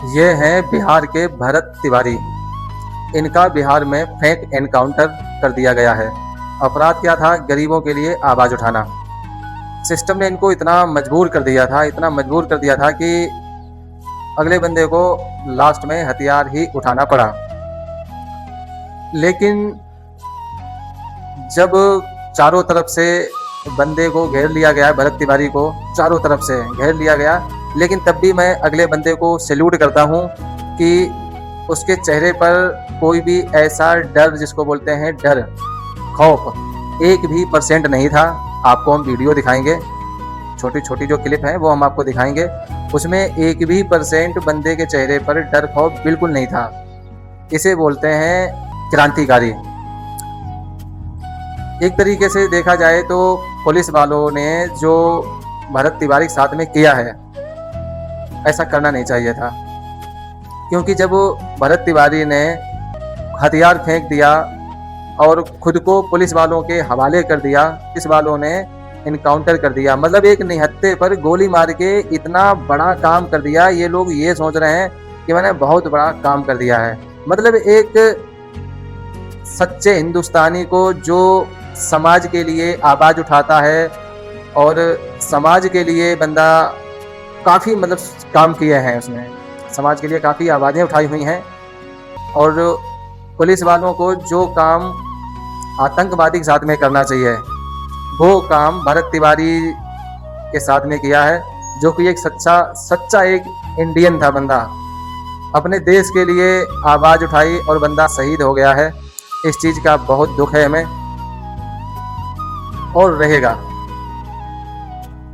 ये हैं बिहार के भरत तिवारी। इनका बिहार में फेक एनकाउंटर कर दिया गया है। अपराध क्या था? गरीबों के लिए आवाज़ उठाना। सिस्टम ने इनको इतना मजबूर कर दिया था कि अगले बंदे को लास्ट में हथियार ही उठाना पड़ा। लेकिन जब चारों तरफ से बंदे को घेर लिया गया, भरत तिवारी को चारों तरफ से घेर लिया गया, लेकिन तब भी मैं अगले बंदे को सैल्यूट करता हूं कि उसके चेहरे पर कोई भी ऐसा डर, जिसको बोलते हैं डर, खौफ, 1% नहीं था। आपको हम वीडियो दिखाएंगे, छोटी छोटी जो क्लिप है वो हम आपको दिखाएंगे। उसमें 1% बंदे के चेहरे पर डर, खौफ बिल्कुल नहीं था। इसे बोलते हैं क्रांतिकारी। एक तरीके से देखा जाए तो पुलिस वालों ने जो भरत तिवारी के साथ में किया है, ऐसा करना नहीं चाहिए था। क्योंकि जब भरत तिवारी ने हथियार फेंक दिया और खुद को पुलिस वालों के हवाले कर दिया, पुलिस वालों ने इनकाउंटर कर दिया, मतलब एक निहत्थे पर गोली मार के इतना बड़ा काम कर दिया। ये लोग ये सोच रहे हैं कि मैंने बहुत बड़ा काम कर दिया है। मतलब एक सच्चे हिंदुस्तानी को जो समाज के लिए आवाज़ उठाता है, और समाज के लिए बंदा काफ़ी मतलब काम किए हैं, उसने समाज के लिए काफ़ी आवाज़ें उठाई हुई हैं। और पुलिस वालों को जो काम आतंकवादी के साथ में करना चाहिए, वो काम भरत तिवारी के साथ में किया है, जो कि एक सच्चा एक इंडियन था बंदा। अपने देश के लिए आवाज़ उठाई और बंदा शहीद हो गया है। इस चीज़ का बहुत दुख है हमें, और रहेगा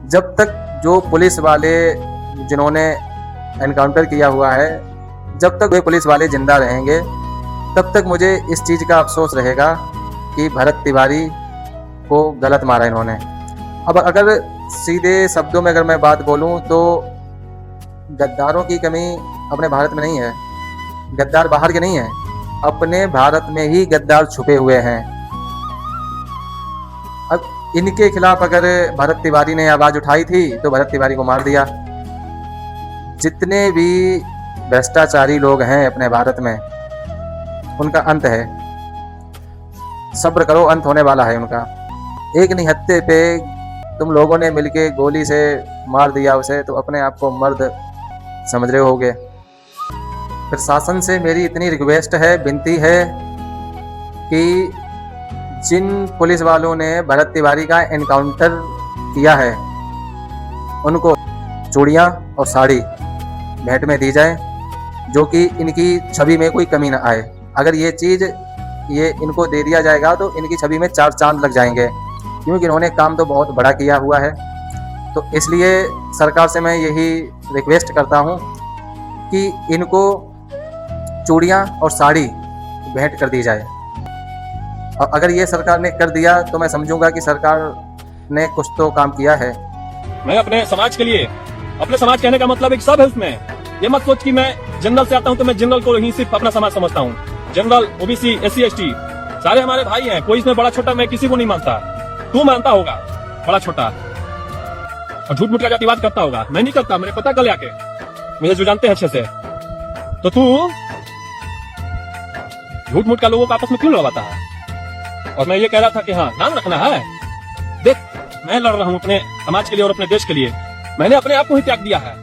जब तक जो पुलिस वाले जिन्होंने एनकाउंटर किया हुआ है, जब तक वे पुलिस वाले जिंदा रहेंगे, तब तक मुझे इस चीज़ का अफसोस रहेगा कि भरत तिवारी को गलत मारा इन्होंने। अब अगर सीधे शब्दों में अगर मैं बात बोलूं तो गद्दारों की कमी अपने भारत में नहीं है। गद्दार बाहर के नहीं है, अपने भारत में ही गद्दार छुपे हुए हैं। अब इनके खिलाफ अगर भरत तिवारी ने आवाज़ उठाई थी तो भरत तिवारी को मार दिया। जितने भी भ्रष्टाचारी लोग हैं अपने भारत में, उनका अंत है। सब्र करो, अंत होने वाला है उनका। एक निहत्थे पे तुम लोगों ने मिलके गोली से मार दिया उसे, तो अपने आप को मर्द समझ रहे होगे। प्रशासन से मेरी इतनी रिक्वेस्ट है, विनती है कि जिन पुलिस वालों ने भरत तिवारी का एनकाउंटर किया है, उनको चूड़ियाँ और साड़ी भेंट में दी जाए, जो कि इनकी छवि में कोई कमी ना आए। अगर ये चीज़ ये इनको दे दिया जाएगा तो इनकी छवि में 4 चांद लग जाएंगे, क्योंकि इन्होंने काम तो बहुत बड़ा किया हुआ है। तो इसलिए सरकार से मैं यही रिक्वेस्ट करता हूँ कि इनको चूड़ियाँ और साड़ी भेंट कर दी जाए। और अगर ये सरकार ने कर दिया तो मैं समझूंगा कि सरकार ने कुछ तो काम किया है। मैं अपने समाज के लिए, अपने समाज कहने का मतलब एक सब है उसमें। ये मत सोच कि मैं जनरल से आता हूँ तो मैं जनरल को ही सिर्फ अपना समाज समझता हूँ। जनरल, ओबीसी, SC, ST सारे हमारे भाई हैं। कोई इसमें बड़ा छोटा मैं किसी को नहीं मानता। तू मानता होगा बड़ा छोटा, और झूठ मूठ का जातिवाद करता होगा। मैं नहीं करता, मैंने पता कर लिया के, मुझे जो जानते हैं अच्छे से। तो तू झूठ मूठ का लोगों को आपस में क्यों लड़वाता है? और मैं ये कह रहा था कि हाँ, नाम रखना है। देख, मैं लड़ रहा हूँ अपने समाज के लिए और अपने देश के लिए। मैंने अपने आप को ही त्याग दिया है।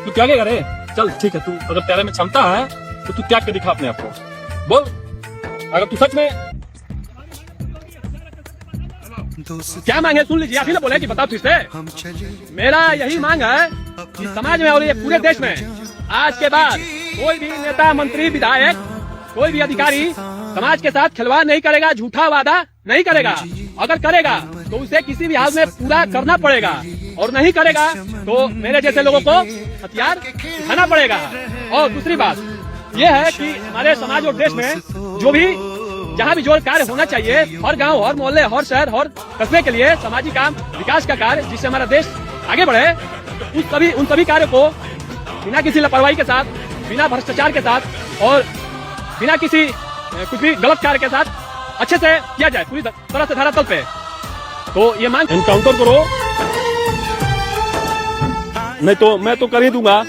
तू त्यागेगा रे? चल ठीक है, तू अगर तेरे में क्षमता है तो तू त्याग के दिखा अपने आप को। बोल, अगर तू सच में क्या मांगे सुन लीजिए। आप ही ना बोले कि बताओ तुझसे। मेरा यही मांग है कि समाज में और ये पूरे देश में आज के बाद कोई भी नेता, मंत्री, विधायक, कोई भी अधिकारी समाज के साथ खिलवाड़ नहीं करेगा, झूठा वादा नहीं करेगा। अगर करेगा तो उसे किसी भी हाल में पूरा करना पड़ेगा, और नहीं करेगा तो मेरे जैसे लोगों को हथियार उठाना पड़ेगा। और दूसरी बात यह है कि हमारे समाज और देश में जो भी जहाँ भी जो कार्य होना चाहिए, हर गांव, हर मोहल्ले, हर शहर, हर कस्बे के लिए सामाजिक काम, विकास का कार्य, जिससे हमारा देश आगे बढ़े, तो उन सभी कार्यों को बिना किसी लापरवाही के साथ, बिना भ्रष्टाचार के साथ और बिना किसी कुछ भी गलत कार्य के साथ अच्छे से किया जाए, पूरी तरह से धरातल पे। तो ये मांग एनकाउंटर करो, नहीं तो मैं तो कर ही दूंगा।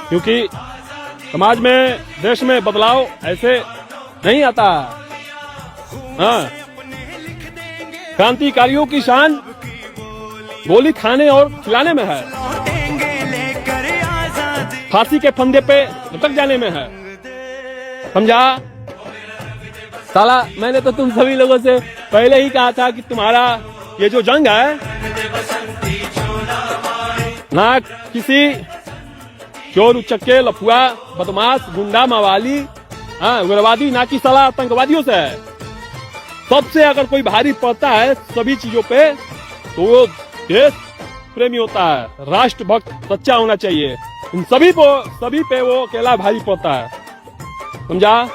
क्योंकि समाज में, देश में बदलाव ऐसे नहीं आता। हाँ, क्रांतिकारियों की शान गोली खाने और खिलाने में है, फांसी के फंदे पे लटक जाने में है, समझा? साला, मैंने तो तुम सभी लोगों से पहले ही कहा था कि तुम्हारा ये जो जंग है ना किसी चोर उचक्के लफुआ बदमाश गुंडा मवाली उग्रवादी ना कि साला आतंकवादियों से है। सबसे अगर कोई भारी पड़ता है सभी चीजों पे तो वो देश प्रेमी होता है, राष्ट्रभक्त सच्चा होना चाहिए। इन सभी पे वो अकेला भारी पड़ता है, समझा?